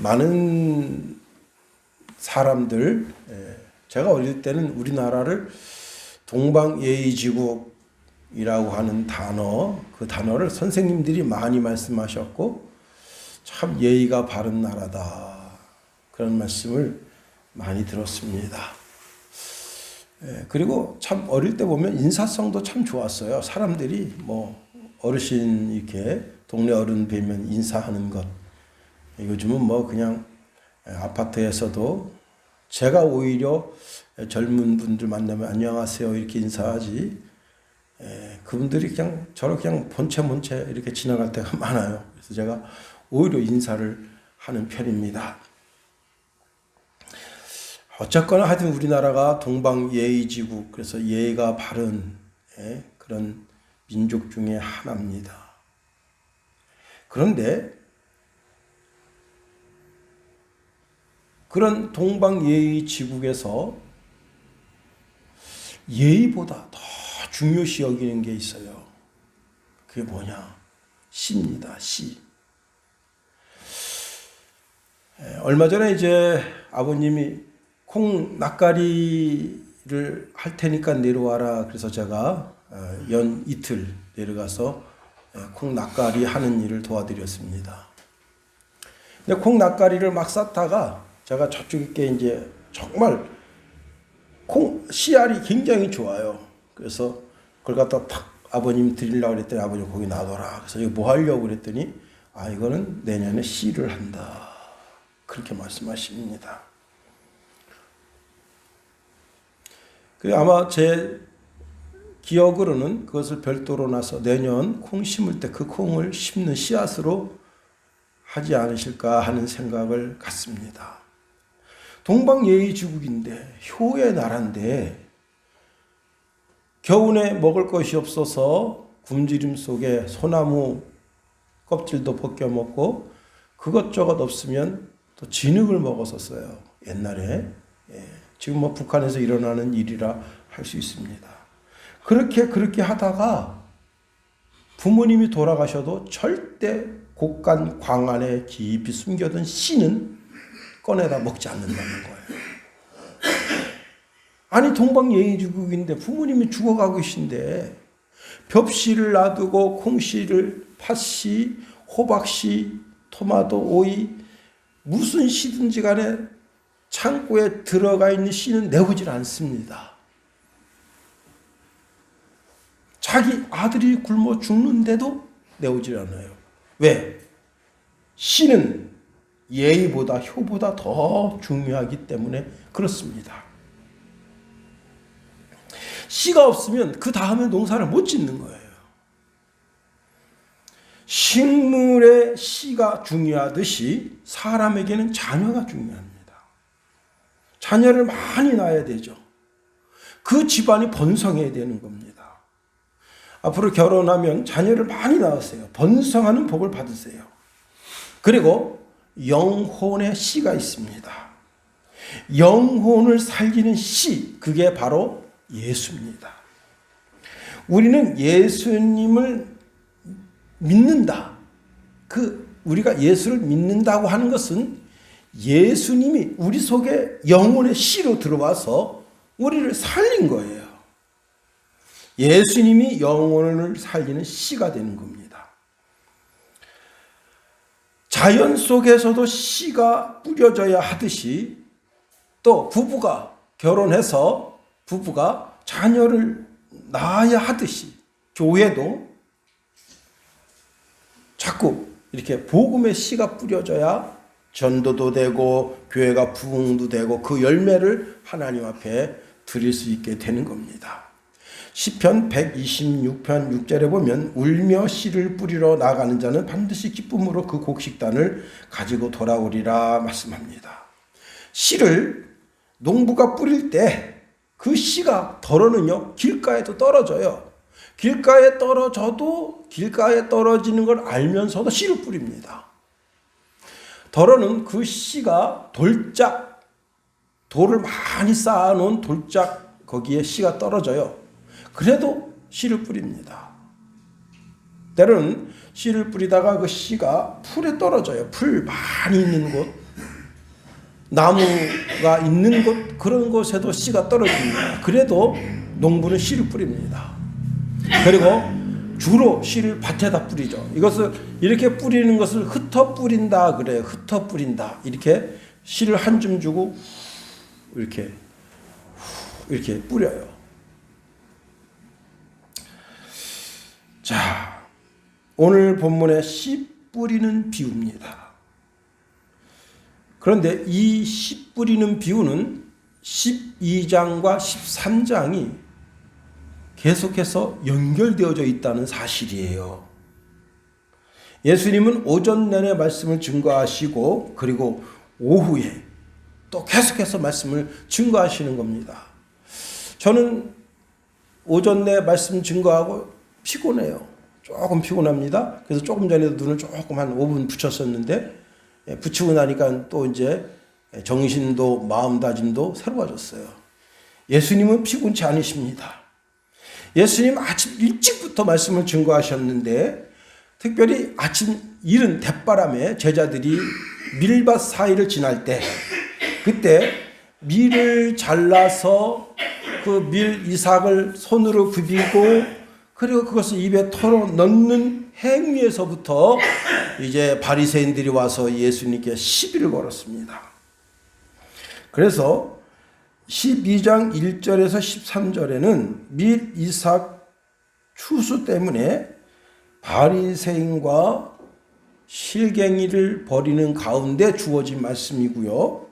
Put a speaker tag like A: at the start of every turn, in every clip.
A: 많은 사람들, 제가 어릴 때는 우리나라를 동방예의지국이라고 하는 단어, 그 단어를 선생님들이 많이 말씀하셨고 참 예의가 바른 나라다, 그런 말씀을 많이 들었습니다. 그리고 참 어릴 때 보면 인사성도 참 좋았어요. 사람들이 뭐 어르신 이렇게 동네 어른 뵈면 인사하는 것, 요즘은 뭐 그냥 아파트에서도 제가 오히려 젊은 분들 만나면 안녕하세요 이렇게 인사하지, 그분들이 그냥 저를 그냥 본체 이렇게 지나갈 때가 많아요. 그래서 제가 오히려 인사를 하는 편입니다. 어쨌거나 하여튼 우리나라가 동방예의지국, 그래서 예의가 바른 그런 민족 중에 하나입니다. 그런데 그런 동방예의지국에서 예의보다 더 중요시 여기는 게 있어요. 그게 뭐냐? 시입니다. 시. 얼마 전에 이제 아버님이 콩 낯가리를 할 테니까 내려와라, 그래서 제가 연 이틀 내려가서 콩 낯가리 하는 일을 도와드렸습니다. 근데 콩 낯가리를 막 쌓다가 제가 저쪽에 이제 정말 콩 씨알이 굉장히 좋아요. 그래서 그걸 갖다 탁 아버님 드리려고 그랬더니 아버님 거기 놔둬라. 그래서 이거 뭐 하려고 그랬더니 이거는 내년에 씨를 한다, 그렇게 말씀하십니다. 아마 제 기억으로는 그것을 별도로 나서 내년 콩 심을 때 그 콩을 심는 씨앗으로 하지 않으실까 하는 생각을 갖습니다. 동방예의지국인데, 효의 나라인데, 겨우내 먹을 것이 없어서 굶주림 속에 소나무 껍질도 벗겨 먹고 그것저것 없으면 또 진흙을 먹었었어요, 옛날에. 지금 뭐 북한에서 일어나는 일이라 할 수 있습니다. 그렇게 하다가 부모님이 돌아가셔도 절대 곡간 광안에 깊이 숨겨둔 씨는 꺼내다 먹지 않는다는 거예요. 아니 동방예의지국인데 부모님이 죽어가고 계신데 벽씨를 놔두고 콩씨를, 팥씨, 호박씨, 토마토, 오이, 무슨 씨든지 간에 창고에 들어가 있는 씨는 내오질 않습니다. 자기 아들이 굶어 죽는데도 내오질 않아요. 왜? 씨는 예의보다 효보다 더 중요하기 때문에 그렇습니다. 씨가 없으면 그 다음에 농사를 못 짓는 거예요. 식물의 씨가 중요하듯이 사람에게는 자녀가 중요합니다. 자녀를 많이 낳아야 되죠. 그 집안이 번성해야 되는 겁니다. 앞으로 결혼하면 자녀를 많이 낳으세요. 번성하는 복을 받으세요. 그리고 영혼의 씨가 있습니다. 영혼을 살리는 씨, 그게 바로 예수입니다. 우리는 예수님을 믿는다. 우리가 예수를 믿는다고 하는 것은 예수님이 우리 속에 영혼의 씨로 들어와서 우리를 살린 거예요. 예수님이 영혼을 살리는 씨가 되는 겁니다. 자연 속에서도 씨가 뿌려져야 하듯이, 또 부부가 결혼해서 부부가 자녀를 낳아야 하듯이, 교회도 자꾸 이렇게 복음의 씨가 뿌려져야 전도도 되고 교회가 부흥도 되고 그 열매를 하나님 앞에 드릴 수 있게 되는 겁니다. 시편 126편 6절에 보면 울며 씨를 뿌리러 나가는 자는 반드시 기쁨으로 그 곡식단을 가지고 돌아오리라 말씀합니다. 씨를 농부가 뿌릴 때 그 씨가 덜어는요 길가에도 떨어져요. 길가에 떨어져도 길가에 떨어지는 걸 알면서도 씨를 뿌립니다. 덜어는 그 씨가 돌을 많이 쌓아놓은 돌짝 거기에 씨가 떨어져요. 그래도 씨를 뿌립니다. 때로는 씨를 뿌리다가 그 씨가 풀에 떨어져요. 풀 많이 있는 곳, 나무가 있는 곳, 그런 곳에도 씨가 떨어집니다. 그래도 농부는 씨를 뿌립니다. 그리고 주로 씨를 밭에다 뿌리죠. 이것을 이렇게 뿌리는 것을 흩어 뿌린다 그래요. 흩어 뿌린다. 이렇게 씨를 한 줌 주고 이렇게 뿌려요. 자, 오늘 본문의 씨 뿌리는 비유입니다. 그런데 이 씨 뿌리는 비유는 12장과 13장이 계속해서 연결되어져 있다는 사실이에요. 예수님은 오전 내내 말씀을 증거하시고 그리고 오후에 또 계속해서 말씀을 증거하시는 겁니다. 저는 오전 내 말씀 증거하고 피곤해요. 조금 피곤합니다. 그래서 조금 전에도 눈을 조금 한 5분 붙였었는데 붙이고 나니까 또 이제 정신도 마음다짐도 새로워졌어요. 예수님은 피곤치 않으십니다. 예수님 아침 일찍부터 말씀을 증거하셨는데 특별히 아침 이른 대바람에 제자들이 밀밭 사이를 지날 때 그때 밀을 잘라서 그 밀 이삭을 손으로 비비고 그리고 그것을 입에 털어 넣는 행위에서부터 이제 바리새인들이 와서 예수님께 시비를 걸었습니다. 그래서 12장 1절에서 13절에는 밀 이삭 추수 때문에 바리새인과 실갱이를 벌이는 가운데 주어진 말씀이고요.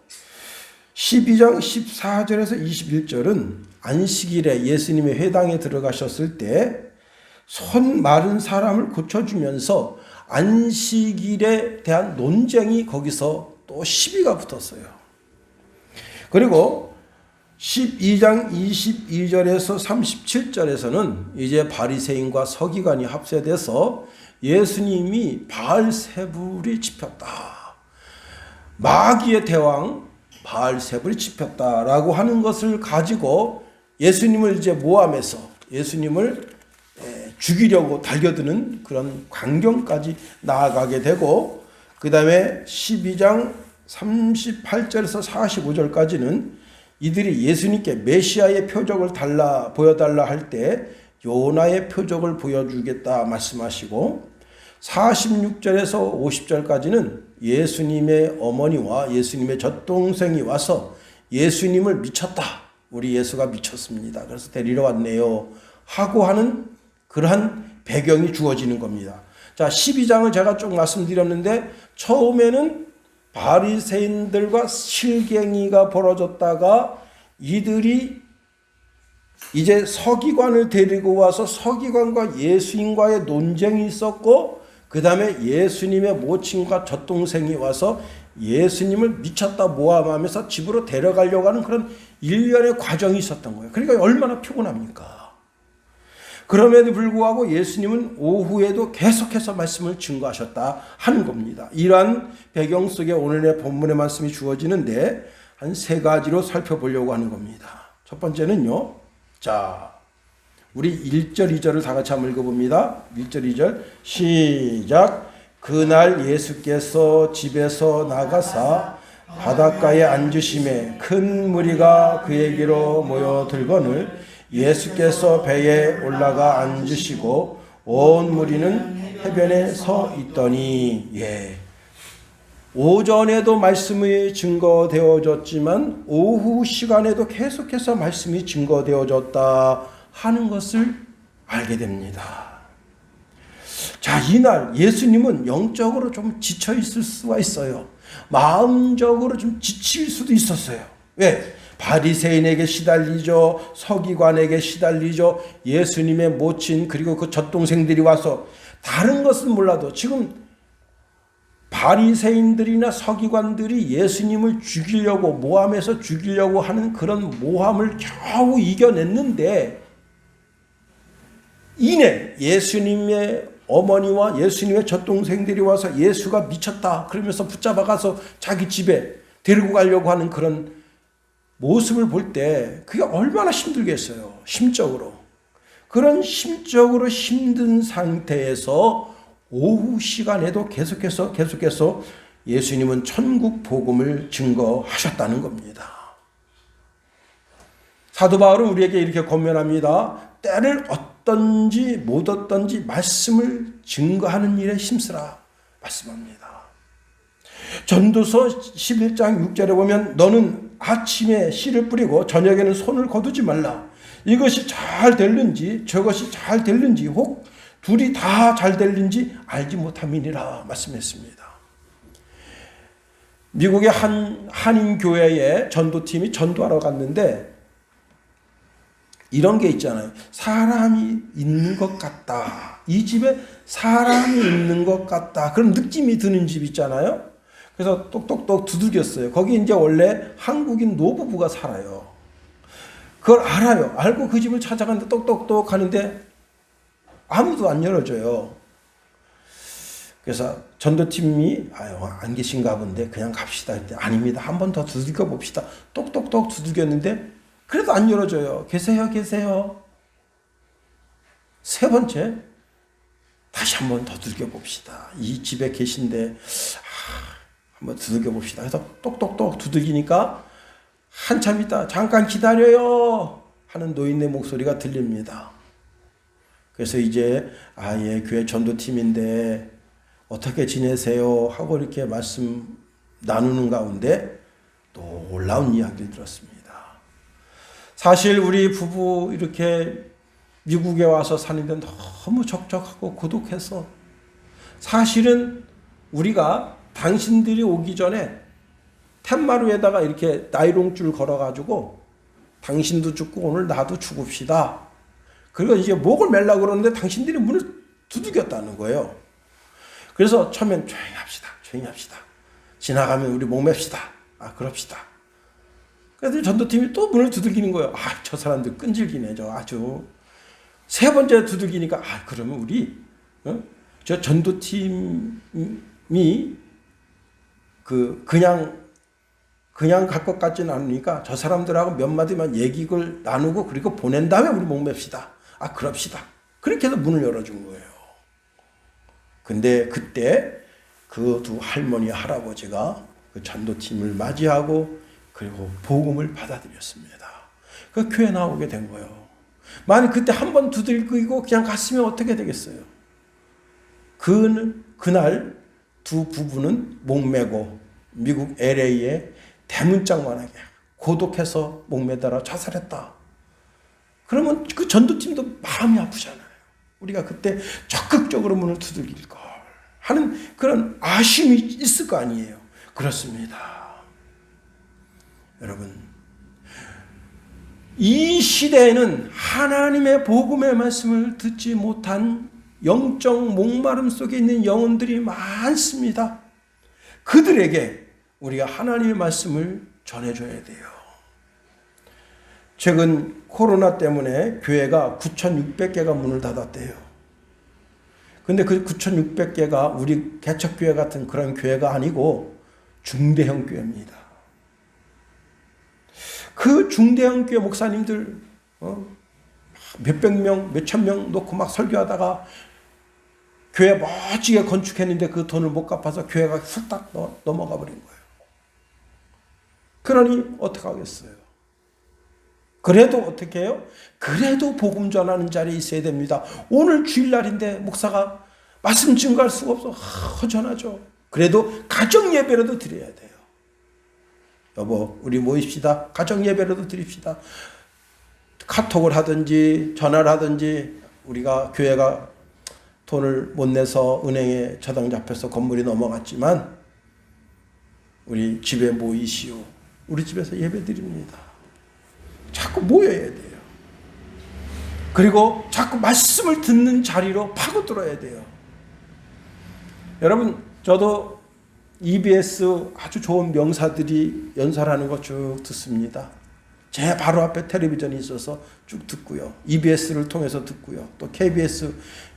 A: 12장 14절에서 21절은 안식일에 예수님의 회당에 들어가셨을 때 손 마른 사람을 고쳐주면서 안식일에 대한 논쟁이 거기서 또 시비가 붙었어요. 그리고 12장 22절에서 37절에서는 이제 바리새인과 서기관이 합세돼서 예수님이 바알세불이 짚혔다. 마귀의 대왕 바알세불이 짚혔다라고 하는 것을 가지고 예수님을 이제 모함해서 예수님을 죽이려고 달겨드는 그런 광경까지 나아가게 되고 그 다음에 12장 38절에서 45절까지는 이들이 예수님께 메시아의 표적을 보여달라 할 때 요나의 표적을 보여주겠다 말씀하시고 46절에서 50절까지는 예수님의 어머니와 예수님의 젖동생이 와서 예수님을 미쳤다. 우리 예수가 미쳤습니다. 그래서 데리러 왔네요. 하고 하는 그러한 배경이 주어지는 겁니다. 자, 12장을 제가 쭉 말씀드렸는데 처음에는 바리새인들과 실갱이가 벌어졌다가 이들이 이제 서기관을 데리고 와서 서기관과 예수님과의 논쟁이 있었고 그 다음에 예수님의 모친과 젖동생이 와서 예수님을 미쳤다 모함하면서 집으로 데려가려고 하는 그런 일련의 과정이 있었던 거예요. 그러니까 얼마나 피곤합니까? 그럼에도 불구하고 예수님은 오후에도 계속해서 말씀을 증거하셨다 하는 겁니다. 이러한 배경 속에 오늘의 본문의 말씀이 주어지는데 한 세 가지로 살펴보려고 하는 겁니다. 첫 번째는요. 자, 우리 1절 2절을 다 같이 한번 읽어봅니다. 1절 2절 시작. 그날 예수께서 집에서 나가사 바닷가에 앉으심에 큰 무리가 그에게로 모여들거늘 예수께서 배에 올라가 앉으시고 온 무리는 해변에 서 있더니 오전에도 말씀이 증거되어졌지만 오후 시간에도 계속해서 말씀이 증거되어졌다 하는 것을 알게 됩니다. 자, 이날 예수님은 영적으로 좀 지쳐 있을 수가 있어요. 마음적으로 좀 지칠 수도 있었어요. 왜? 바리새인에게 시달리죠. 서기관에게 시달리죠. 예수님의 모친 그리고 그 젖동생들이 와서 다른 것은 몰라도 지금 바리새인들이나 서기관들이 예수님을 죽이려고 모함해서 죽이려고 하는 그런 모함을 겨우 이겨냈는데 이내 예수님의 어머니와 예수님의 젖동생들이 와서 예수가 미쳤다 그러면서 붙잡아가서 자기 집에 데리고 가려고 하는 그런 모습을 볼 때 그게 얼마나 힘들겠어요. 심적으로. 그런 심적으로 힘든 상태에서 오후 시간에도 계속해서 예수님은 천국 복음을 증거하셨다는 겁니다. 사도 바울은 우리에게 이렇게 권면합니다. 때를 얻든지 못 얻든지 말씀을 증거하는 일에 힘쓰라 말씀합니다. 전도서 11장 6절에 보면 너는 아침에 씨를 뿌리고 저녁에는 손을 거두지 말라. 이것이 잘 될는지 저것이 잘 될는지 혹 둘이 다 잘 될는지 알지 못함이니라 말씀했습니다. 미국의 한인 교회에 전도팀이 전도하러 갔는데 이런 게 있잖아요. 사람이 있는 것 같다. 이 집에 사람이 있는 것 같다. 그런 느낌이 드는 집 있잖아요. 그래서 똑똑똑 두들겼어요. 거기 이제 원래 한국인 노부부가 살아요. 그걸 알아요. 알고 그 집을 찾아가는데 똑똑똑 하는데 아무도 안 열어줘요. 그래서 전도팀이 안 계신가 본데 그냥 갑시다. 했더니 아닙니다. 한 번 더 두들겨 봅시다. 똑똑똑 두들겼는데 그래도 안 열어줘요. 계세요. 세 번째 다시 한 번 더 두들겨 봅시다. 이 집에 계신데 한번 두들겨 봅시다. 그래서 똑똑똑 두들기니까 한참 있다 잠깐 기다려요 하는 노인네 목소리가 들립니다. 그래서 이제 예, 교회 전도팀인데 어떻게 지내세요 하고 이렇게 말씀 나누는 가운데 놀라운 이야기를 들었습니다. 사실 우리 부부 이렇게 미국에 와서 사는데 너무 적적하고 고독해서 사실은 우리가 당신들이 오기 전에 텐마루에다가 이렇게 나이롱줄 걸어가지고 당신도 죽고 오늘 나도 죽읍시다. 그리고 이제 목을 매려고 그러는데 당신들이 문을 두들겼다는 거예요. 그래서 처음엔 조용히 합시다. 지나가면 우리 목 맵시다. 그럽시다. 그래서 전도팀이 또 문을 두들기는 거예요. 저 사람들 끈질기네. 아주. 세 번째 두들기니까 그러면 우리 저 전도팀이 그냥 갈 것 같지는 않으니까 저 사람들하고 몇 마디만 얘기를 나누고 그리고 보낸 다음에 우리 목 맵시다. 그럽시다. 그렇게 해서 문을 열어준 거예요. 근데 그때 그 두 할머니 할아버지가 그 전도팀을 맞이하고 그리고 복음을 받아들였습니다. 그 교회 나오게 된 거예요. 만약 그때 한 번 두들기고 그냥 갔으면 어떻게 되겠어요? 그날 두 부부는 목매고 미국 LA에 대문짝만하게 고독해서 목매달아 자살했다. 그러면 그 전도팀도 마음이 아프잖아요. 우리가 그때 적극적으로 문을 두들길 걸 하는 그런 아쉬움이 있을 거 아니에요. 그렇습니다. 여러분, 이 시대에는 하나님의 복음의 말씀을 듣지 못한 영적 목마름 속에 있는 영혼들이 많습니다. 그들에게 우리가 하나님의 말씀을 전해줘야 돼요. 최근 코로나 때문에 교회가 9,600개가 문을 닫았대요. 근데 그 9,600개가 우리 개척교회 같은 그런 교회가 아니고 중대형 교회입니다. 그 중대형 교회 목사님들 몇백 명, 몇천 명 놓고 막 설교하다가 교회 멋지게 건축했는데 그 돈을 못 갚아서 교회가 훌딱 넘어가 버린 거예요. 그러니 어떡하겠어요? 그래도 어떻게 해요? 그래도 복음 전하는 자리에 있어야 됩니다. 오늘 주일날인데 목사가 말씀 증거할 수가 없어. 허전하죠. 그래도 가정 예배라도 드려야 돼요. 여보, 우리 모입시다. 가정 예배라도 드립시다. 카톡을 하든지 전화를 하든지 우리가 교회가 돈을 못 내서 은행에 저당 잡혀서 건물이 넘어갔지만 우리 집에 모이시오. 우리 집에서 예배 드립니다. 자꾸 모여야 돼요. 그리고 자꾸 말씀을 듣는 자리로 파고들어야 돼요. 여러분, 저도 EBS 아주 좋은 명사들이 연설하는 거 쭉 듣습니다. 제 바로 앞에 텔레비전이 있어서 쭉 듣고요. EBS를 통해서 듣고요. 또 KBS,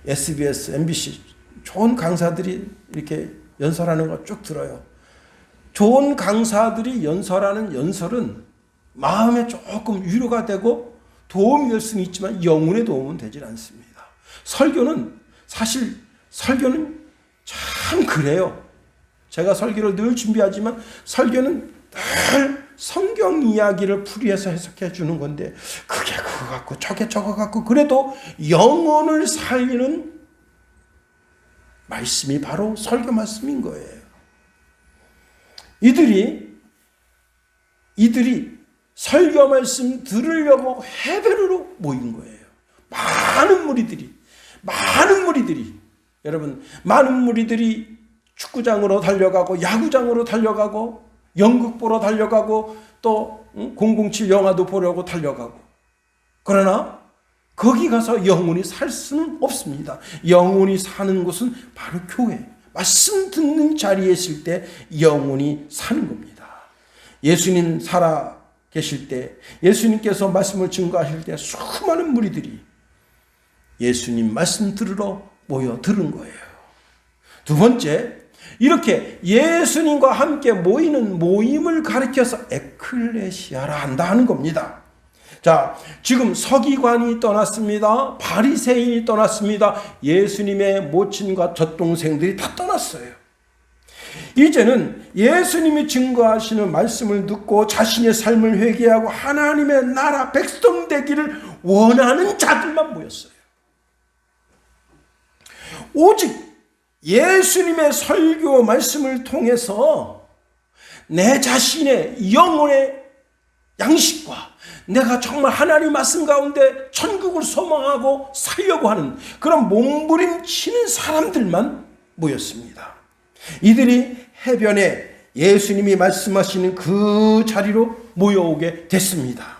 A: SBS, MBC 좋은 강사들이 이렇게 연설하는 거 쭉 들어요. 좋은 강사들이 연설하는 연설은 마음에 조금 위로가 되고 도움이 될 수는 있지만 영혼의 도움은 되질 않습니다. 설교는 참 그래요. 제가 설교를 늘 준비하지만 설교는 늘 성경 이야기를 풀이해서 해석해 주는 건데 그게 그거 같고 저게 저거 같고 그래도 영혼을 살리는 말씀이 바로 설교 말씀인 거예요. 이들이 설교 말씀 들으려고 해변으로 모인 거예요. 많은 무리들이 여러분, 많은 무리들이 축구장으로 달려가고 야구장으로 달려가고 연극 보러 달려가고 또 007 영화도 보려고 달려가고, 그러나 거기 가서 영혼이 살 수는 없습니다. 영혼이 사는 곳은 바로 교회, 말씀 듣는 자리에 있을 때 영혼이 사는 겁니다. 예수님 살아 계실 때, 예수님께서 말씀을 증거하실 때 수많은 무리들이 예수님 말씀 들으러 모여 들은 거예요. 두 번째, 이렇게 예수님과 함께 모이는 모임을 가리켜서 에클레시아라 한다 하는 겁니다. 자, 지금 서기관이 떠났습니다. 바리새인이 떠났습니다. 예수님의 모친과 젖동생들이 다 떠났어요. 이제는 예수님이 증거하시는 말씀을 듣고 자신의 삶을 회개하고 하나님의 나라 백성 되기를 원하는 자들만 모였어요. 오직 예수님의 설교 말씀을 통해서 내 자신의 영혼의 양식과 내가 정말 하나님 말씀 가운데 천국을 소망하고 살려고 하는 그런 몸부림치는 사람들만 모였습니다. 이들이 해변에 예수님이 말씀하시는 그 자리로 모여오게 됐습니다.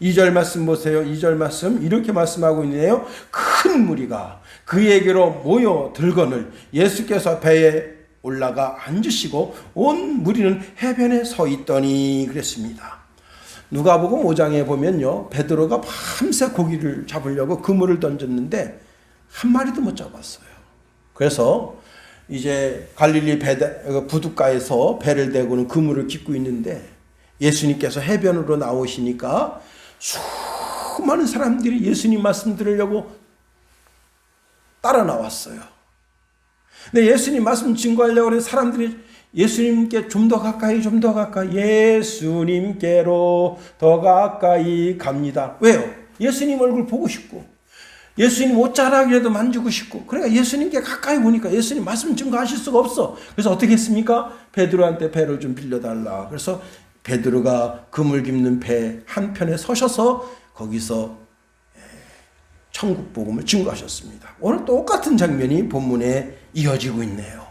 A: 2절 말씀 보세요. 2절 말씀 이렇게 말씀하고 있네요. 큰 무리가 그에게로 모여 들거늘 예수께서 배에 올라가 앉으시고 온 무리는 해변에 서 있더니 그랬습니다. 누가복음 5장에 보면요, 베드로가 밤새 고기를 잡으려고 그물을 던졌는데 한 마리도 못 잡았어요. 그래서 이제 갈릴리 부둣가에서 배를 대고는 그물을 깃고 있는데 예수님께서 해변으로 나오시니까 수많은 사람들이 예수님 말씀 들으려고 따라 나왔어요. 근데 예수님 말씀 증거하려고 하는 사람들이 예수님께 좀 더 가까이 예수님께로 더 가까이 갑니다. 왜요? 예수님 얼굴 보고 싶고 예수님 옷자락이라도 만지고 싶고, 그러니까 예수님께 가까이 보니까 예수님 말씀 증거하실 수가 없어. 그래서 어떻게 했습니까? 베드로한테 배를 좀 빌려달라. 그래서 베드로가 그물 깁는 배 한편에 서셔서 거기서 천국 복음을 증거하셨습니다. 오늘 똑같은 장면이 본문에 이어지고 있네요.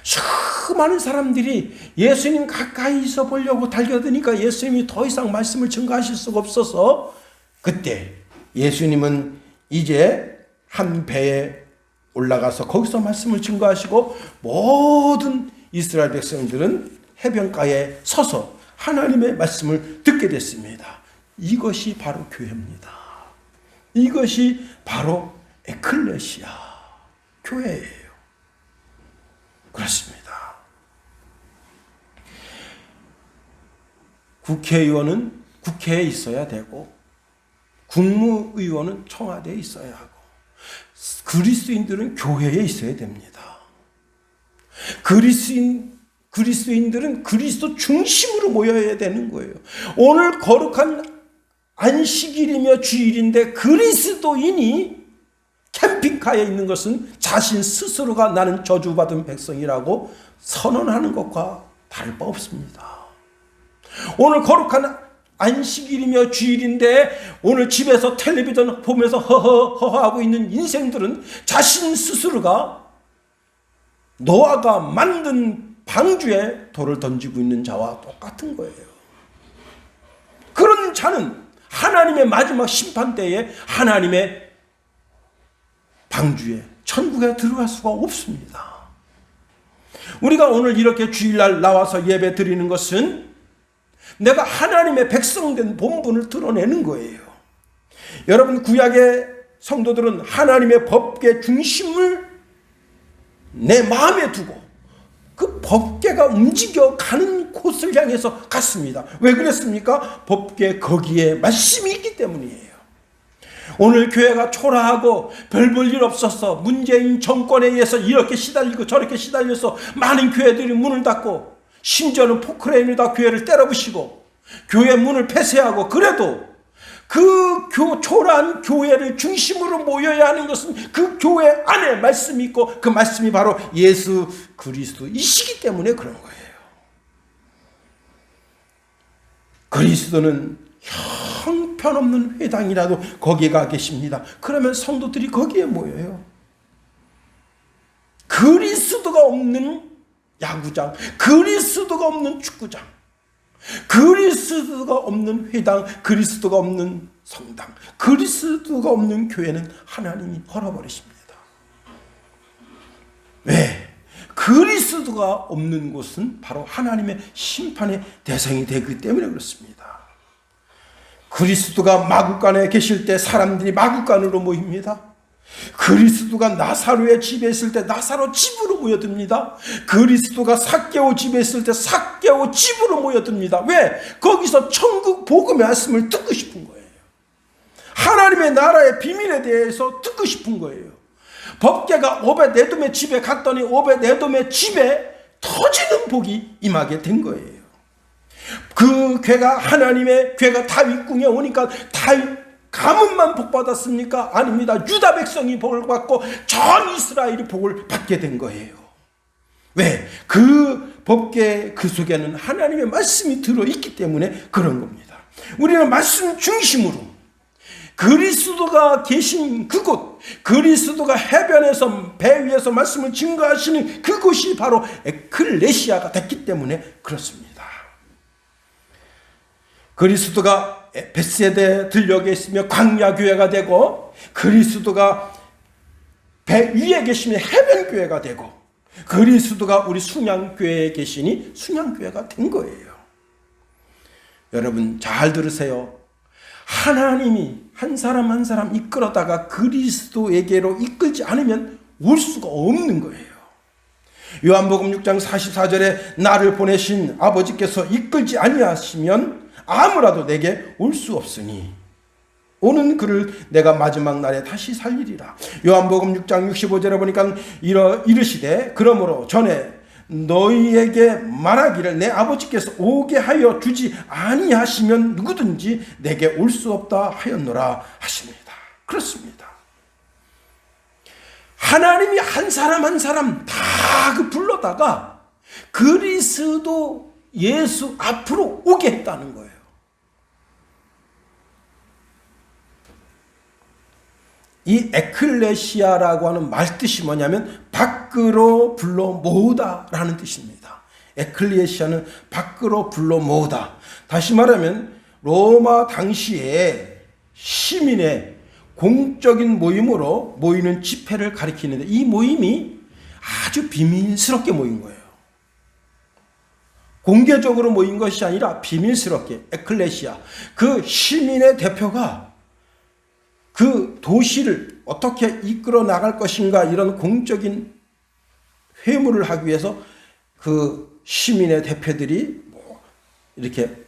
A: 수많은 사람들이 예수님 가까이 있어 보려고 달려드니까 예수님이 더 이상 말씀을 증거하실 수가 없어서 그때 예수님은 이제 한 배에 올라가서 거기서 말씀을 증거하시고 모든 이스라엘 백성들은 해변가에 서서 하나님의 말씀을 듣게 됐습니다. 이것이 바로 교회입니다. 이것이 바로 에클레시아, 교회예요. 그렇습니다. 국회의원은 국회에 있어야 되고 국무의원은 청와대에 있어야 하고 그리스도인들은 교회에 있어야 됩니다. 그리스도인들은 그리스도 중심으로 모여야 되는 거예요. 오늘 거룩한 안식일이며 주일인데 그리스도인이 캠핑카에 있는 것은 자신 스스로가 나는 저주받은 백성이라고 선언하는 것과 다를 바 없습니다. 오늘 거룩한 안식일이며 주일인데 오늘 집에서 텔레비전 보면서 허허허허하고 있는 인생들은 자신 스스로가 노아가 만든 방주에 돌을 던지고 있는 자와 똑같은 거예요. 그런 자는 하나님의 마지막 심판 때에 하나님의 방주에 천국에 들어갈 수가 없습니다. 우리가 오늘 이렇게 주일날 나와서 예배 드리는 것은 내가 하나님의 백성된 본분을 드러내는 거예요. 여러분, 구약의 성도들은 하나님의 법계 중심을 내 마음에 두고 그 법궤가 움직여 가는 곳을 향해서 갔습니다. 왜 그랬습니까? 법궤 거기에 말씀이 있기 때문이에요. 오늘 교회가 초라하고 별 볼 일 없어서 문재인 정권에 의해서 이렇게 시달리고 저렇게 시달려서 많은 교회들이 문을 닫고 심지어는 포크레인으로 교회를 때려부시고 교회 문을 폐쇄하고, 그래도 그 초라한 교회를 중심으로 모여야 하는 것은 그 교회 안에 말씀이 있고, 그 말씀이 바로 예수 그리스도이시기 때문에 그런 거예요. 그리스도는 형편없는 회당이라도 거기에 가 계십니다. 그러면 성도들이 거기에 모여요. 그리스도가 없는 야구장, 그리스도가 없는 축구장, 그리스도가 없는 회당, 그리스도가 없는 성당, 그리스도가 없는 교회는 하나님이 헐어버리십니다. 왜? 그리스도가 없는 곳은 바로 하나님의 심판의 대상이 되기 때문에 그렇습니다. 그리스도가 마구간에 계실 때 사람들이 마구간으로 모입니다. 그리스도가 나사로의 집에 있을 때 나사로 집으로 모여듭니다. 그리스도가 삭개오 집에 있을 때 삭개오 집으로 모여듭니다. 왜? 거기서 천국 복음의 말씀을 듣고 싶은 거예요. 하나님의 나라의 비밀에 대해서 듣고 싶은 거예요. 법궤가 오벳에돔의 집에 갔더니 오벳에돔의 집에 터지는 복이 임하게 된 거예요. 그 궤가 하나님의 궤가 다윗 궁에 오니까 다윗 가문만 복 받았습니까? 아닙니다. 유다 백성이 복을 받고 전 이스라엘이 복을 받게 된 거예요. 왜? 그 법궤 그 속에는 하나님의 말씀이 들어있기 때문에 그런 겁니다. 우리는 말씀 중심으로 그리스도가 계신 그곳, 그리스도가 해변에서 배 위에서 말씀을 증거하시는 그곳이 바로 에클레시아가 됐기 때문에 그렇습니다. 그리스도가 벳세대 들녘에 있으며 광야교회가 되고, 그리스도가 배 위에 계시며 해변교회가 되고, 그리스도가 우리 순양교회에 계시니 순양교회가 된 거예요. 여러분 잘 들으세요. 하나님이 한 사람 한 사람 이끌어다가 그리스도에게로 이끌지 않으면 올 수가 없는 거예요. 요한복음 6장 44절에 나를 보내신 아버지께서 이끌지 아니하시면 아무라도 내게 올 수 없으니 오는 그를 내가 마지막 날에 다시 살리리라. 요한복음 6장 65절에 보니까 이르시되 그러므로 전에 너희에게 말하기를 내 아버지께서 오게 하여 주지 아니하시면 누구든지 내게 올 수 없다 하였노라 하십니다. 그렇습니다. 하나님이 한 사람 한 사람 다 그 불러다가 그리스도 예수 앞으로 오게 했다는 거예요. 이 에클레시아라고 하는 말 뜻이 뭐냐면 밖으로 불러 모으다라는 뜻입니다. 에클레시아는 밖으로 불러 모으다. 다시 말하면 로마 당시에 시민의 공적인 모임으로 모이는 집회를 가리키는데, 이 모임이 아주 비밀스럽게 모인 거예요. 공개적으로 모인 것이 아니라 비밀스럽게 에클레시아, 그 시민의 대표가 그 도시를 어떻게 이끌어 나갈 것인가, 이런 공적인 회무를 하기 위해서 그 시민의 대표들이 이렇게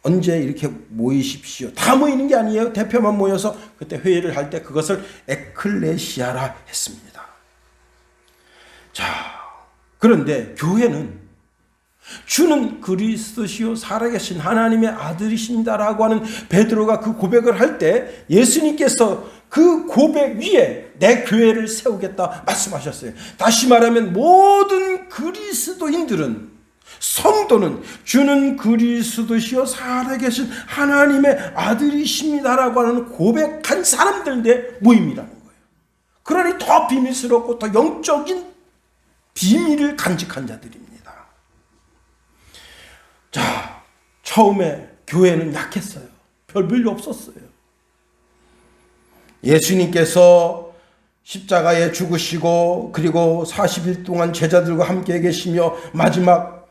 A: 언제 이렇게 모이십시오. 다 모이는 게 아니에요. 대표만 모여서 그때 회의를 할 때 그것을 에클레시아라 했습니다. 자, 그런데 교회는 주는 그리스도시요 살아계신 하나님의 아들이신다라고 하는 베드로가 그 고백을 할 때 예수님께서 그 고백 위에 내 교회를 세우겠다 말씀하셨어요. 다시 말하면 모든 그리스도인들은, 성도는 주는 그리스도시요 살아계신 하나님의 아들이십니다라고 하는 고백한 사람들의 모임이라는 거예요. 그러니 더 비밀스럽고 더 영적인 비밀을 간직한 자들입니다. 자, 처음에 교회는 약했어요. 별 볼일 없었어요. 예수님께서 십자가에 죽으시고 그리고 40일 동안 제자들과 함께 계시며 마지막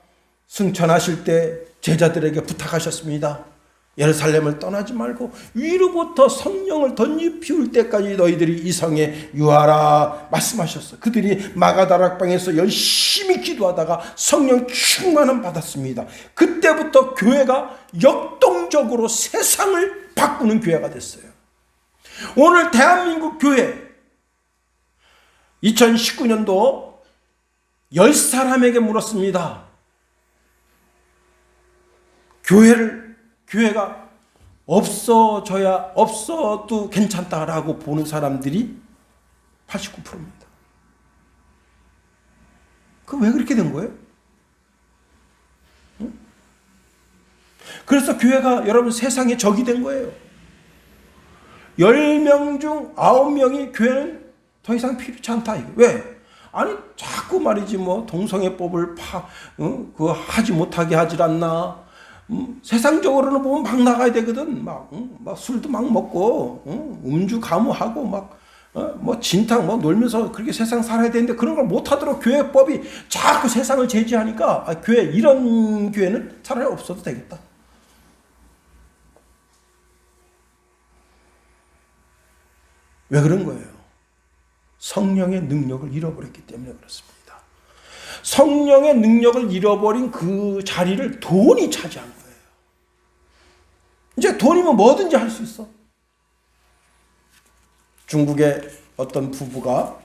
A: 승천하실 때 제자들에게 부탁하셨습니다. 예루살렘을 떠나지 말고 위로부터 성령을 던지 피울 때까지 너희들이 이 성에 유하라 말씀하셨어. 그들이 마가다락방에서 열심히 기도하다가 성령 충만함 받았습니다. 그때부터 교회가 역동적으로 세상을 바꾸는 교회가 됐어요. 오늘 대한민국 교회 2019년도 10사람에게 물었습니다. 교회가 없어도 괜찮다라고 보는 사람들이 89%입니다. 그 왜 그렇게 된 거예요? 응? 그래서 교회가 여러분 세상의 적이 된 거예요. 10명 중 9명이 교회는 더 이상 필요치 않다. 왜? 아니 자꾸 말이지 뭐 동성애법을 그거 하지 못하게 하질 않나. 세상적으로는 보면 막 나가야 되거든. 막 술도 막 먹고, 음주 가무하고, 뭐 진탕 놀면서 그렇게 세상 살아야 되는데 그런 걸 못하도록 교회법이 자꾸 세상을 제지하니까 이런 교회는 차라리 없어도 되겠다. 왜 그런 거예요? 성령의 능력을 잃어버렸기 때문에 그렇습니다. 성령의 능력을 잃어버린 그 자리를 돈이 차지한 거예요. 이제 돈이면 뭐든지 할 수 있어. 중국의 어떤 부부가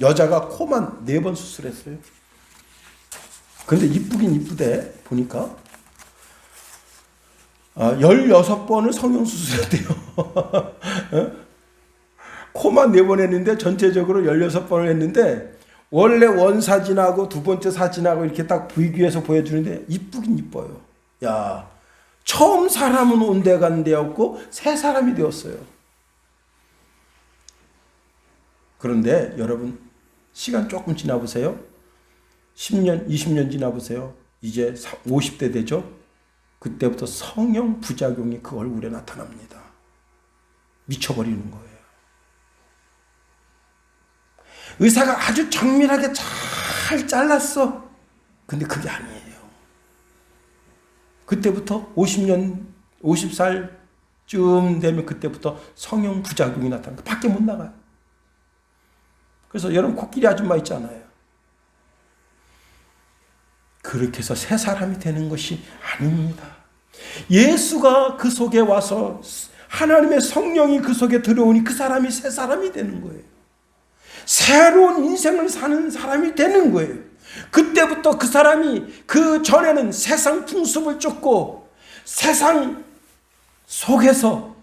A: 여자가 코만 4번 수술했어요. 근데 이쁘긴 이쁘대 보니까 16번을 성형수술했대요. 코만 4번 했는데 전체적으로 16번을 했는데 원래 원사진하고 두 번째 사진하고 이렇게 딱 비교해서 보여주는데 이쁘긴 이뻐요. 야, 처음 사람은 온데간 되었고 새 사람이 되었어요. 그런데 여러분 시간 조금 지나보세요. 10년, 20년 지나보세요. 이제 50대 되죠. 그때부터 성형 부작용이 그 얼굴에 나타납니다. 미쳐버리는 거예요. 의사가 아주 정밀하게 잘 잘랐어. 근데 그게 아니에요. 그때부터 50살쯤 되면 그때부터 성형 부작용이 나타나니까 밖에 못 나가요. 그래서 여러분 코끼리 아줌마 있잖아요. 그렇게 해서 새 사람이 되는 것이 아닙니다. 예수가 그 속에 와서 하나님의 성령이 그 속에 들어오니 그 사람이 새 사람이 되는 거예요. 새로운 인생을 사는 사람이 되는 거예요. 그때부터 그 사람이 그 전에는 세상 풍습을 쫓고 세상 속에서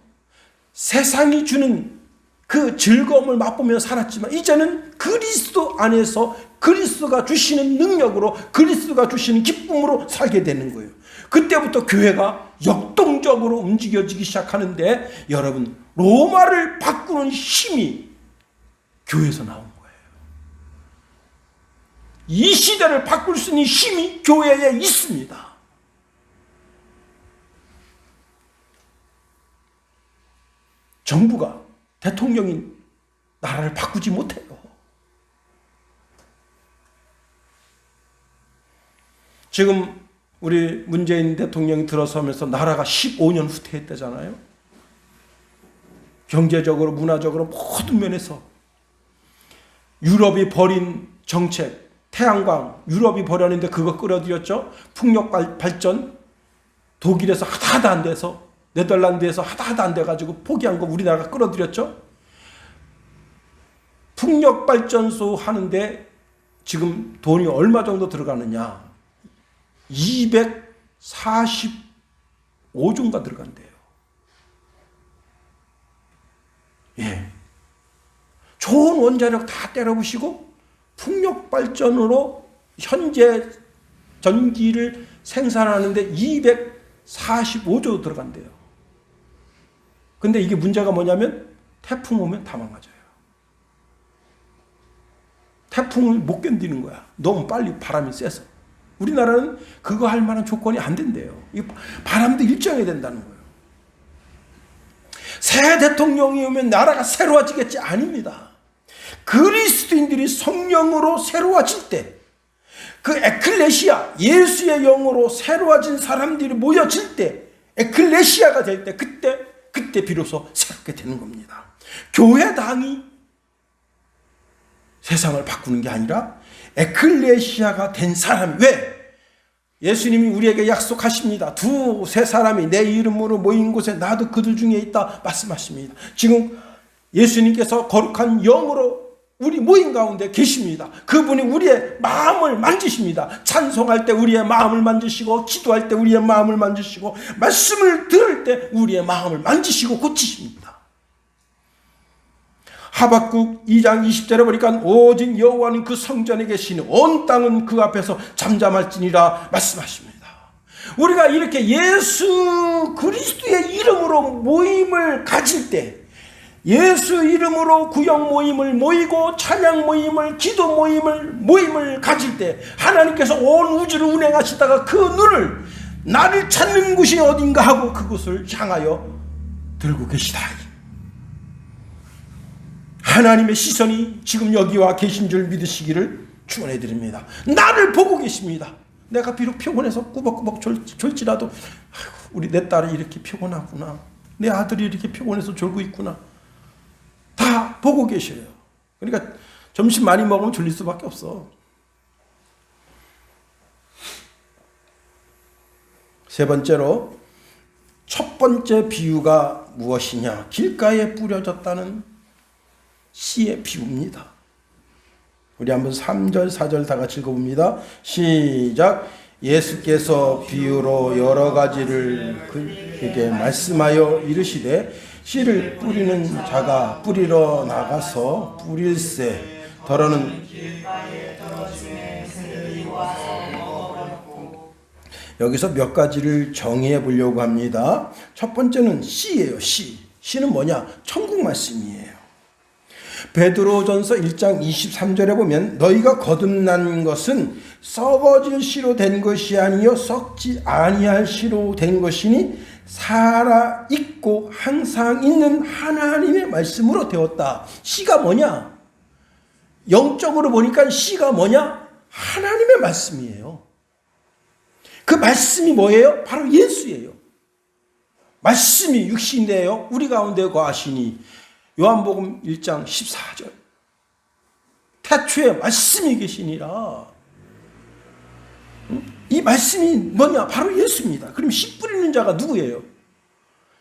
A: 세상이 주는 그 즐거움을 맛보며 살았지만 이제는 그리스도 안에서 그리스도가 주시는 능력으로 그리스도가 주시는 기쁨으로 살게 되는 거예요. 그때부터 교회가 역동적으로 움직여지기 시작하는데 여러분 로마를 바꾸는 힘이 교회에서 나온 거예요. 이 시대를 바꿀 수 있는 힘이 교회에 있습니다. 정부가 대통령이 나라를 바꾸지 못해요. 지금 우리 문재인 대통령이 들어서면서 나라가 15년 후퇴했다잖아요. 경제적으로 문화적으로 모든 면에서 유럽이 버린 정책, 태양광, 유럽이 버렸는데 그거 끌어들였죠. 풍력 발전, 독일에서 하다 안 돼서, 네덜란드에서 하다 안 돼가지고 포기한 거 우리나라가 끌어들였죠. 풍력 발전소 하는데 지금 돈이 얼마 정도 들어가느냐? 245조인가 들어간대요. 예. 좋은 원자력 다 때려부시고 풍력 발전으로 현재 전기를 생산하는데 245조 들어간대요. 근데 이게 문제가 뭐냐면 태풍 오면 다 망가져요. 태풍을 못 견디는 거야. 너무 빨리 바람이 세서. 우리나라는 그거 할 만한 조건이 안 된대요. 바람도 일정해야 된다는 거예요. 새 대통령이 오면 나라가 새로워지겠지? 아닙니다. 그리스도인들이 성령으로 새로워질 때, 그 에클레시아, 예수의 영으로 새로워진 사람들이 모여질 때, 에클레시아가 될 때 그때 비로소 새롭게 되는 겁니다. 교회당이 세상을 바꾸는 게 아니라 에클레시아가 된 사람이, 왜? 예수님이 우리에게 약속하십니다. 두세 사람이 내 이름으로 모인 곳에 나도 그들 중에 있다 말씀하십니다. 지금 예수님께서 거룩한 영으로 우리 모임 가운데 계십니다. 그분이 우리의 마음을 만지십니다. 찬송할 때 우리의 마음을 만지시고, 기도할 때 우리의 마음을 만지시고, 말씀을 들을 때 우리의 마음을 만지시고 고치십니다. 하박국 2장 20절에 보니까 오직 여호와는 그 성전에 계시니 온 땅은 그 앞에서 잠잠할지니라 말씀하십니다. 우리가 이렇게 예수 그리스도의 이름으로 모임을 가질 때, 예수 이름으로 구역 모임을 모이고 찬양 모임을, 기도 모임을 가질 때 하나님께서 온 우주를 운행하시다가 그 눈을 나를 찾는 곳이 어딘가 하고 그곳을 향하여 들고 계시다. 하나님의 시선이 지금 여기와 계신 줄 믿으시기를 축원해 드립니다. 나를 보고 계십니다. 내가 비록 피곤해서 꾸벅꾸벅 졸지라도 우리 내 딸이 이렇게 피곤하구나, 내 아들이 이렇게 피곤해서 졸고 있구나, 다 보고 계셔요. 그러니까 점심 많이 먹으면 졸릴 수밖에 없어. 세 번째로, 첫 번째 비유가 무엇이냐? 길가에 뿌려졌다는 씨의 비유입니다. 우리 한번 3절 4절 다 같이 읽어봅니다. 시작. 예수께서 비유로 여러 가지를 그에게 말씀하여 이르시되 씨를 뿌리는 자가 뿌리러 나가서 뿌릴새 더러는 여기서 몇 가지를 정의해 보려고 합니다. 첫 번째는 씨예요. 씨는 뭐냐? 천국 말씀이에요. 베드로전서 1장 23절에 보면 너희가 거듭난 것은 썩어질 씨로 된 것이 아니요 썩지 아니할 씨로 된 것이니 살아있고 항상 있는 하나님의 말씀으로 되었다. 씨가 뭐냐? 영적으로 보니까 씨가 뭐냐? 하나님의 말씀이에요. 그 말씀이 뭐예요? 바로 예수예요. 말씀이 육신되어 우리 가운데 거하시니, 요한복음 1장 14절. 태초에 말씀이 계시니라. 이 말씀이 뭐냐? 바로 예수입니다. 그럼 씨 뿌리는 자가 누구예요?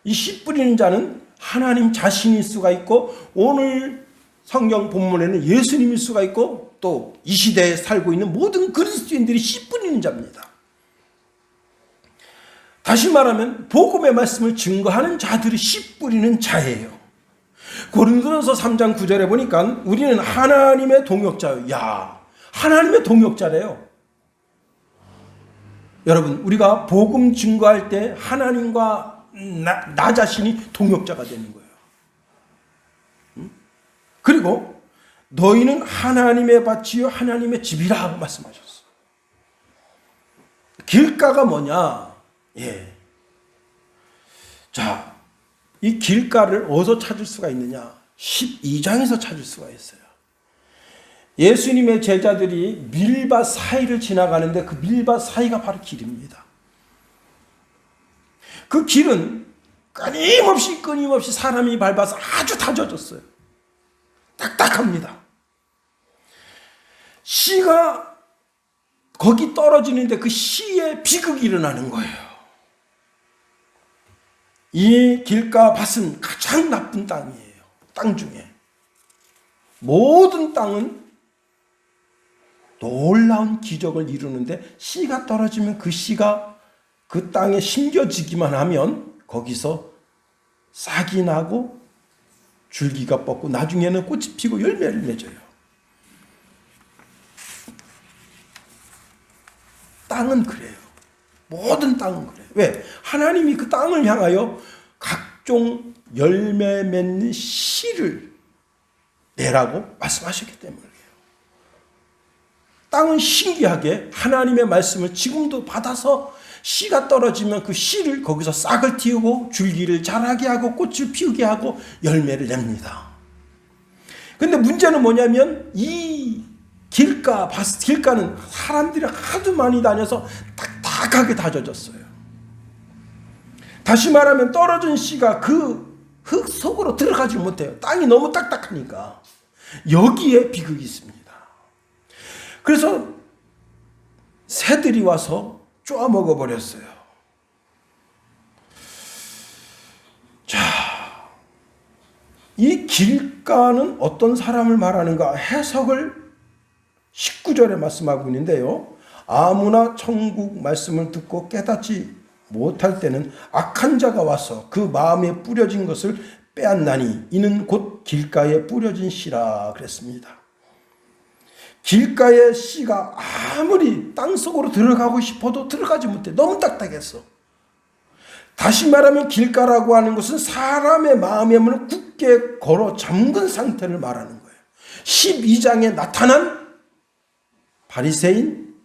A: 이 씨 뿌리는 자는 하나님 자신일 수가 있고, 오늘 성경 본문에는 예수님일 수가 있고, 또 이 시대에 살고 있는 모든 그리스도인들이 씨 뿌리는 자입니다. 다시 말하면 복음의 말씀을 증거하는 자들이 씨 뿌리는 자예요. 고린도전서 3장 9절에 보니까 우리는 하나님의 동역자예요. 야, 하나님의 동역자래요. 여러분, 우리가 복음 증거할 때 하나님과 나 자신이 동역자가 되는 거예요. 그리고 너희는 하나님의 밭이요 하나님의 집이라 하고 말씀하셨어. 길가가 뭐냐? 예. 자, 이 길가를 어디서 찾을 수가 있느냐? 12장에서 찾을 수가 있어요. 예수님의 제자들이 밀밭 사이를 지나가는데 그 밀밭 사이가 바로 길입니다. 그 길은 끊임없이 사람이 밟아서 아주 다져졌어요. 딱딱합니다. 씨가 거기 떨어지는데 그 씨에 비극이 일어나는 거예요. 이 길가 밭은 가장 나쁜 땅이에요. 땅 중에. 모든 땅은 놀라운 기적을 이루는데 씨가 떨어지면 그 씨가 그 땅에 심겨지기만 하면 거기서 싹이 나고 줄기가 뻗고 나중에는 꽃이 피고 열매를 맺어요. 땅은 그래요. 모든 땅은 그래요. 왜? 하나님이 그 땅을 향하여 각종 열매 맺는 씨를 내라고 말씀하셨기 때문이에요. 땅은 신기하게 하나님의 말씀을 지금도 받아서 씨가 떨어지면 그 씨를 거기서 싹을 틔우고 줄기를 자라게 하고 꽃을 피우게 하고 열매를 냅니다. 근데 문제는 뭐냐면 이 길가는 사람들이 하도 많이 다녀서 딱딱하게 다져졌어요. 다시 말하면 떨어진 씨가 그 흙 속으로 들어가지 못해요. 땅이 너무 딱딱하니까. 여기에 비극이 있습니다. 그래서 새들이 와서 쪼아 먹어버렸어요. 자, 이 길가는 어떤 사람을 말하는가 해석을 19절에 말씀하고 있는데요. 아무나 천국 말씀을 듣고 깨닫지 못할 때는 악한 자가 와서 그 마음에 뿌려진 것을 빼앗나니 이는 곧 길가에 뿌려진 씨라 그랬습니다. 길가의 씨가 아무리 땅속으로 들어가고 싶어도 들어가지 못해. 너무 딱딱했어. 다시 말하면 길가라고 하는 것은 사람의 마음의 문을 굳게 걸어 잠근 상태를 말하는 거예요. 12장에 나타난 바리새인,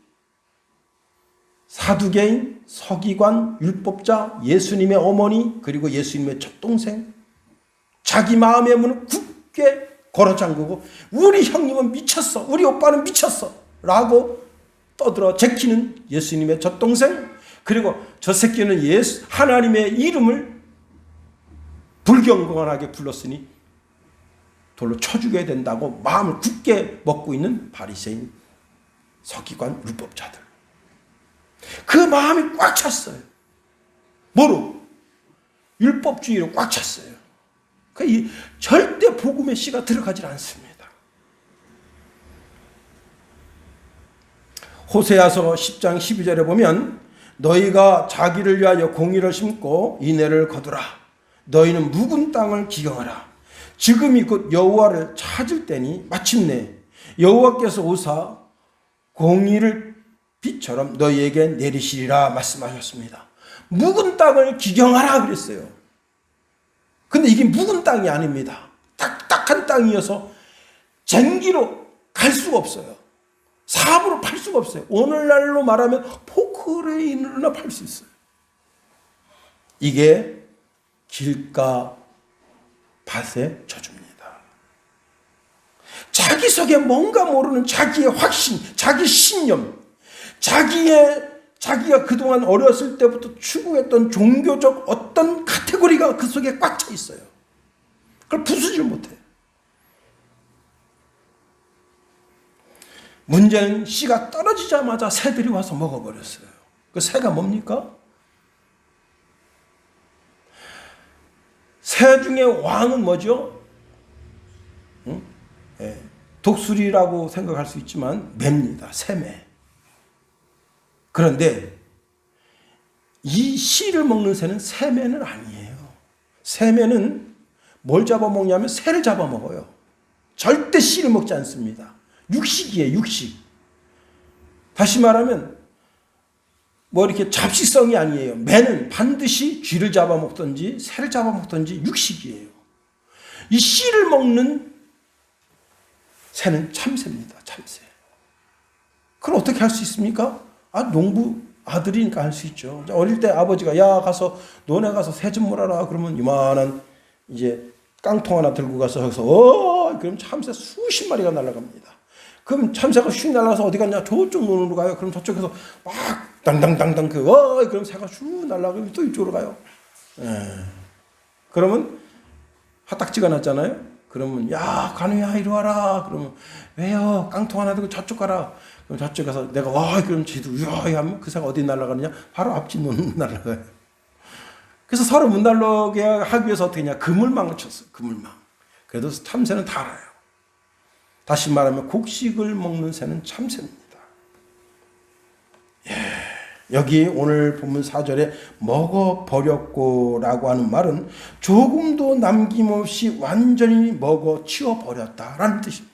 A: 사두개인, 서기관, 율법자, 예수님의 어머니, 그리고 예수님의 젖동생, 자기 마음의 문을 굳게 걸어 잠그고 우리 형님은 미쳤어, 우리 오빠는 미쳤어 라고 떠들어 제키는 예수님의 젖동생, 그리고 저 새끼는 하나님의 이름을 불경건하게 불렀으니 돌로 쳐 죽여야 된다고 마음을 굳게 먹고 있는 바리새인, 서기관, 율법자들. 그 마음이 꽉 찼어요. 뭐로? 율법주의로 꽉 찼어요. 절대 복음의 씨가 들어가질 않습니다. 호세아서 10장 12절에 보면 너희가 자기를 위하여 공의를 심고 인애를 거두라. 너희는 묵은 땅을 기경하라. 지금이 곧 여호와를 찾을 때니 마침내 여호와께서 오사 공의를 빛처럼 너희에게 내리시리라 말씀하셨습니다. 묵은 땅을 기경하라 그랬어요. 근데 이게 묵은 땅이 아닙니다. 딱딱한 땅이어서 쟁기로 갈 수가 없어요. 사업으로 팔 수가 없어요. 오늘날로 말하면 포크레인으로나 팔 수 있어요. 이게 길가 밭의 저주입니다. 자기 속에 뭔가 모르는 자기의 확신, 자기 신념, 자기가 그동안 어렸을 때부터 추구했던 종교적 어떤 카테고리가 그 속에 꽉 차 있어요. 그걸 부수질 못해. 문제는 씨가 떨어지자마자 새들이 와서 먹어버렸어요. 그 새가 뭡니까? 새 중에 왕은 뭐죠? 응? 네. 독수리라고 생각할 수 있지만 매입니다. 새매. 그런데 이 씨를 먹는 새는 새매는 아니에요. 새매는 뭘 잡아먹냐면 새를 잡아먹어요. 절대 씨를 먹지 않습니다. 육식이에요. 육식. 다시 말하면 뭐 이렇게 잡식성이 아니에요. 매는 반드시 쥐를 잡아먹든지 새를 잡아먹든지 육식이에요. 이 씨를 먹는 새는 참새입니다. 참새. 그걸 어떻게 할 수 있습니까? 농부 아들이니까 할 수 있죠. 어릴 때 아버지가 가서 너네 가서 새 좀 몰아라. 그러면 이만한 이제 깡통 하나 들고 가서 거기서 그럼 참새 수십 마리가 날아갑니다. 그럼 참새가 슉 날아가서 어디 갔냐? 저쪽 논으로 가요. 그럼 저쪽에서 막 당당당당 그럼 새가 슉 날아가면 또 이쪽으로 가요. 그러면 화딱지가 났잖아요. 그러면 관우야 이리 와라. 그러면 왜요? 깡통 하나 들고 저쪽 가라. 그럼 저쪽 가서 내가 그럼 쟤도 하면 그 새가 어디 날아가느냐? 바로 앞집 논으로 날아가요. 그래서 서로 못 날아가게 하기 위해서 어떻게 했냐? 그물망을 쳤어요. 그물망. 그래도 참새는 다 알아요. 다시 말하면 곡식을 먹는 새는 참새입니다. 여기 오늘 본문 4절에 먹어버렸고 라고 하는 말은 조금도 남김없이 완전히 먹어 치워버렸다라는 뜻입니다.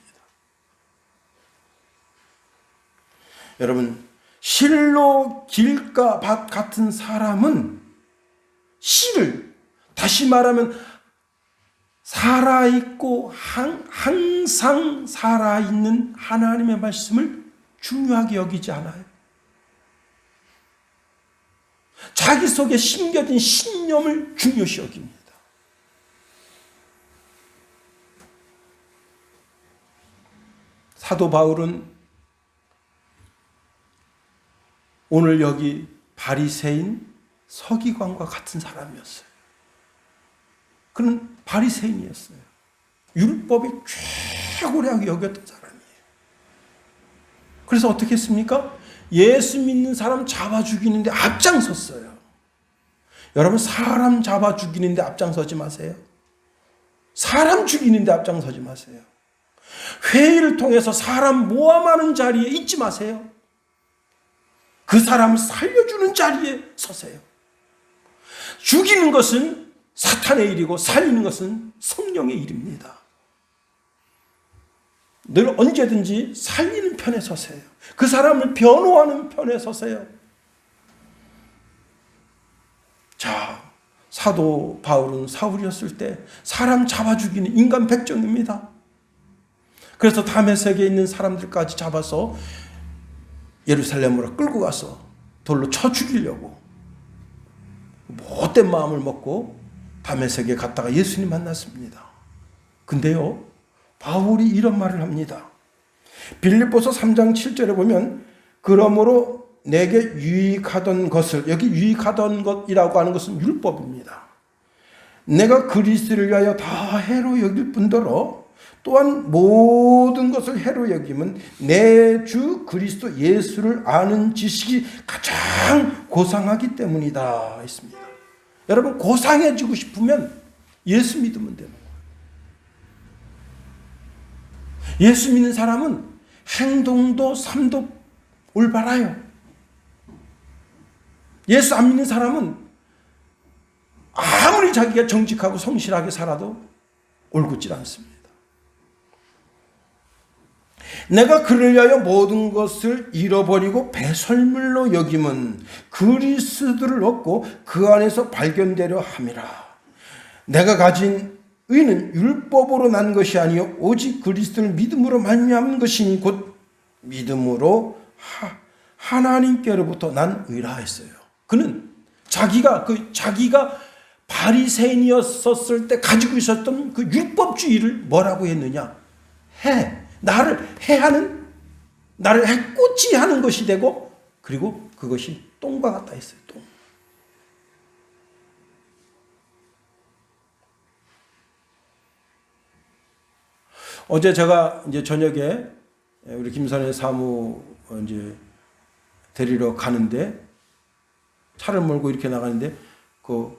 A: 여러분, 실로 길가 밭 같은 사람은 씨를, 다시 말하면 살아있고 항상 살아있는 하나님의 말씀을 중요하게 여기지 않아요. 자기 속에 심겨진 신념을 중요시 여깁니다. 사도 바울은 오늘 여기 바리새인, 서기관과 같은 사람이었어요. 그는 바리새인이었어요. 율법이 최고라고 여겼던 사람이에요. 그래서 어떻게 했습니까? 예수 믿는 사람 잡아 죽이는데 앞장섰어요. 여러분, 사람 잡아 죽이는데 앞장서지 마세요. 사람 죽이는데 앞장서지 마세요. 회의를 통해서 사람 모함하는 자리에 있지 마세요. 그 사람을 살려주는 자리에 서세요. 죽이는 것은 사탄의 일이고 살리는 것은 성령의 일입니다. 늘 언제든지 살리는 편에 서세요. 그 사람을 변호하는 편에 서세요. 자, 사도 바울은 사울이었을 때 사람 잡아 죽이는 인간 백정입니다. 그래서 다메섹에 있는 사람들까지 잡아서 예루살렘으로 끌고 가서 돌로 쳐 죽이려고 못된 마음을 먹고 다메섹에 갔다가 예수님 만났습니다. 근데요, 바울이 이런 말을 합니다. 빌립보서 3장 7절에 보면 그러므로 내게 유익하던 것을, 여기 유익하던 것이라고 하는 것은 율법입니다. 내가 그리스도를 위하여 다 해로 여길 뿐더러 또한 모든 것을 해로 여김은 내 주 그리스도 예수를 아는 지식이 가장 고상하기 때문이다 했습니다. 여러분, 고상해지고 싶으면 예수 믿으면 되는 거예요. 예수 믿는 사람은 행동도 삶도 올바라요. 예수 안 믿는 사람은 아무리 자기가 정직하고 성실하게 살아도 옳붙질 않습니다. 내가 그를 위하여 모든 것을 잃어버리고 배설물로 여김은 그리스도를 얻고 그 안에서 발견되려 함이라. 내가 가진 의는 율법으로 난 것이 아니요 오직 그리스도를 믿음으로 말미암은 것이니 곧 믿음으로 하나님께로부터 난 의라 했어요. 그는 자기가 바리새인이었을 때 가지고 있었던 그 율법주의를 뭐라고 했느냐? 나를 해하는, 나를 해코지 하는 것이 되고, 그리고 그것이 똥과 같다 했어요. 똥. 어제 제가 이제 저녁에 우리 김선혜 사무 이제 데리러 가는데 차를 몰고 이렇게 나가는데 그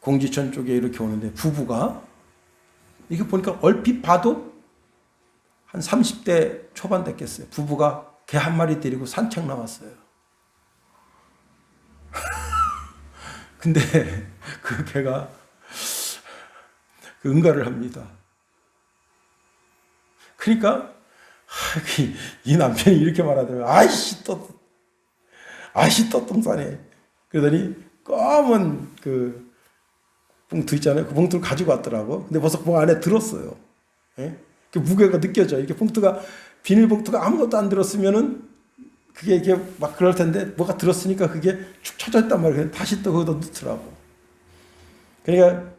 A: 공지천 쪽에 이렇게 오는데 부부가 이게 보니까 얼핏 봐도 한 30대 초반 됐겠어요. 부부가 개 한 마리 데리고 산책 나왔어요. 근데 그 개가 응가를 합니다. 그러니까 이 남편이 이렇게 말하더라고요. 아이씨 또 똥 싸네. 그러더니 검은 그 봉투 있잖아요. 그 봉투를 가지고 왔더라고. 근데 벌써 그 안에 들었어요. 예? 그 무게가 느껴져요. 이렇게 봉투가, 비닐봉투가 아무것도 안 들었으면은 그게 이게 막 그럴 텐데 뭐가 들었으니까 그게 축 처져 있단 말이에요. 다시 또 거기다 넣더라고. 그러니까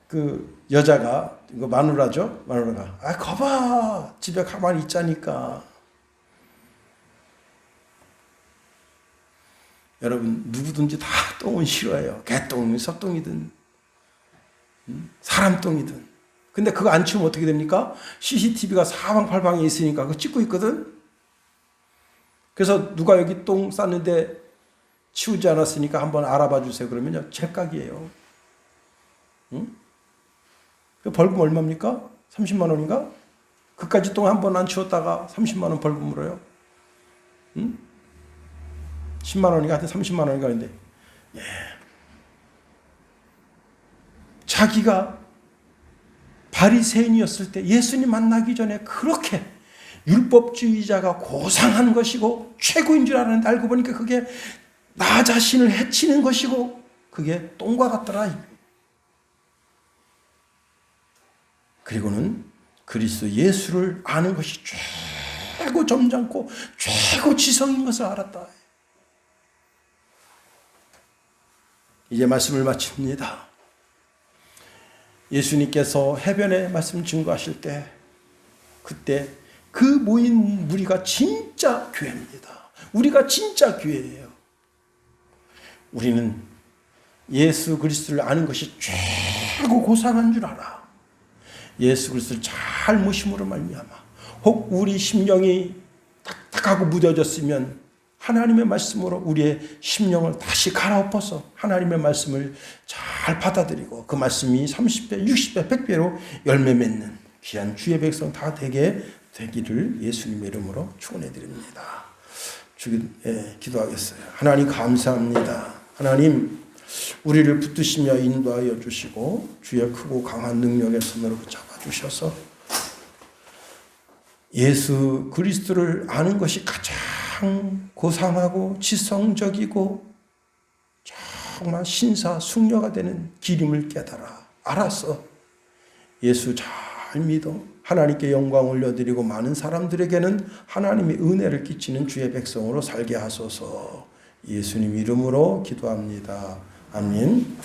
A: 그 여자가, 이거 마누라죠? 마누라가, 거봐! 집에 가만히 있자니까. 여러분, 누구든지 다 똥은 싫어해요. 개똥이든 섭똥이든 사람똥이든. 근데 그거 안 치우면 어떻게 됩니까? CCTV가 사방팔방에 있으니까 그거 찍고 있거든? 그래서 누가 여기 똥 쌌는데 치우지 않았으니까 한번 알아봐 주세요. 그러면요, 제깍이에요. 응? 벌금 얼마입니까? 30만 원인가? 그까지 똥 한 번 안 치웠다가 30만 원 벌금 물어요. 응? 10만 원인가? 하여튼 30만 원인가 하는데, 예. 자기가 바리새인이었을 때 예수님 만나기 전에 그렇게 율법주의자가 고상한 것이고 최고인 줄 알았는데 알고 보니까 그게 나 자신을 해치는 것이고 그게 똥과 같더라. 그리고는 그리스도 예수를 아는 것이 최고 점잖고 최고 지성인 것을 알았다. 이제 말씀을 마칩니다. 예수님께서 해변에 말씀 증거하실 때 그때 그 모인 무리가 진짜 교회입니다. 우리가 진짜 교회예요. 우리는 예수 그리스도를 아는 것이 최고 고상한 줄 알아. 예수 그리스도를 잘 모심으로 말미암아 혹 우리 심령이 딱딱하고 무뎌졌으면 하나님의 말씀으로 우리의 심령을 다시 갈아엎어서 하나님의 말씀을 잘 받아들이고 그 말씀이 30배, 60배, 100배로 열매 맺는 귀한 주의 백성 다 되기를 예수님의 이름으로 축원해 드립니다. 기도하겠어요. 하나님 감사합니다. 하나님 우리를 붙드시며 인도하여 주시고 주의 크고 강한 능력의 손으로 붙잡아 주셔서 예수 그리스도를 아는 것이 가장 고상하고 지성적이고 정말 신사숙녀가 되는 길임을 깨달아 알아서 예수 잘 믿어 하나님께 영광 올려드리고 많은 사람들에게는 하나님의 은혜를 끼치는 주의 백성으로 살게 하소서. 예수님 이름으로 기도합니다. 아멘.